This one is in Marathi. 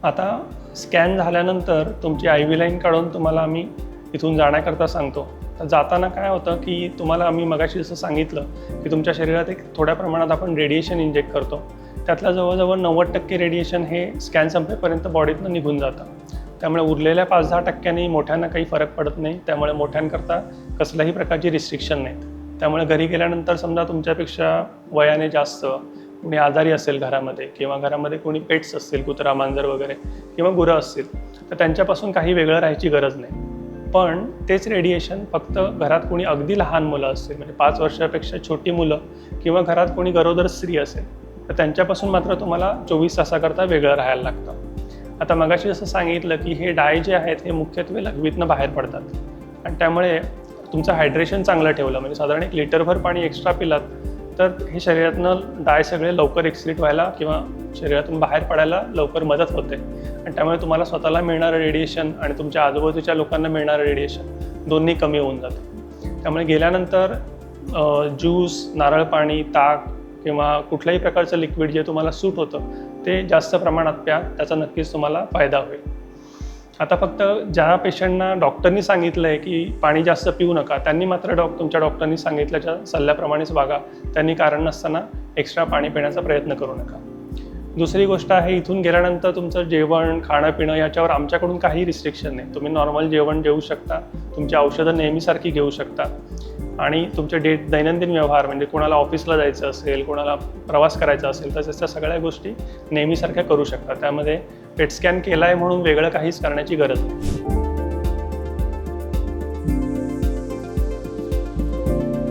आता स्कॅन झाल्यानंतर तुमची IV लाईन काढून तुम्हाला आम्ही इथून जाण्याकरता सांगतो. तर जाताना काय होतं की तुम्हाला आम्ही मगाशी जसं सांगितलं की तुमच्या शरीरात एक थोड्या प्रमाणात आपण रेडिएशन इंजेक्ट करतो. त्यातलं जवळजवळ 90% रेडिएशन हे स्कॅन संपेपर्यंत बॉडीतनं निघून जातं. त्यामुळे उरलेल्या 5-10% मोठ्यांना काही फरक पडत नाही. त्यामुळे मोठ्यांकरता कसल्याही प्रकारची रिस्ट्रिक्शन नाहीत. त्यामुळे घरी गेल्यानंतर समजा तुमच्यापेक्षा वयाने जास्त कुणी आजारी असेल घरामध्ये किंवा घरामध्ये कोणी पेट्स असतील, कुत्रा, मांजर वगैरे किंवा गुरं असतील, तर त्यांच्यापासून काही वेगळं राहायची गरज नाही. पण तेच रेडिएशन फक्त घरात कोणी अगदी लहान मुलं असतील, म्हणजे 5 वर्षापेक्षा छोटी मुलं किंवा घरात कोणी गरोदर स्त्री असेल, तर त्यांच्यापासून मात्र तुम्हाला 24 तासाकरता वेगळं राहायला लागतं. आता मगाशी जसं सांगितलं की हे डाय जे आहेत हे मुख्यत्वे लघवीतनं बाहेर पडतात आणि त्यामुळे तुमचं हायड्रेशन चांगलं ठेवलं, म्हणजे साधारण 1 लिटरभर पाणी एक्स्ट्रा पिलात तर हे शरीरातनं डाय सगळे लवकर एक्सक्रीट व्हायला किंवा शरीरातून बाहेर पडायला लवकर मदत होते आणि त्यामुळे तुम्हाला स्वतःला मिळणारं रेडिएशन आणि तुमच्या आजूबाजूच्या लोकांना मिळणारं रेडिएशन दोन्ही कमी होऊन जातं. त्यामुळे गेल्यानंतर ज्यूस, नारळ पाणी, ताक किंवा कुठल्याही प्रकारचं लिक्विड जे तुम्हाला सूट होतं ते जास्त प्रमाणात प्या. त्याचा नक्कीच तुम्हाला फायदा होईल. आता फक्त ज्या पेशंटना डॉक्टरनी सांगितलं आहे की पाणी जास्त पिऊ नका, त्यांनी मात्र तुमच्या डॉक्टरनी सांगितल्याच्या सल्ल्याप्रमाणेच वागा. त्यांनी कारण नसताना एक्स्ट्रा पाणी पिण्याचा प्रयत्न करू नका. दुसरी गोष्ट आहे, इथून गेल्यानंतर तुमचं जेवण, खाणं पिणं याच्यावर आमच्याकडून काही रिस्ट्रिक्शन नाही. तुम्ही नॉर्मल जेवण जेवू शकता, तुमची औषधं नेहमीसारखी घेऊ शकता आणि तुमचे दैनंदिन व्यवहार, म्हणजे कोणाला ऑफिसला जायचं असेल, कोणाला प्रवास करायचा असेल, तर त्याच्या सगळ्या गोष्टी नेहमीसारख्या करू शकता. त्यामध्ये पेट स्कॅन केला आहे म्हणून वेगळं काहीच करण्याची गरज नाही.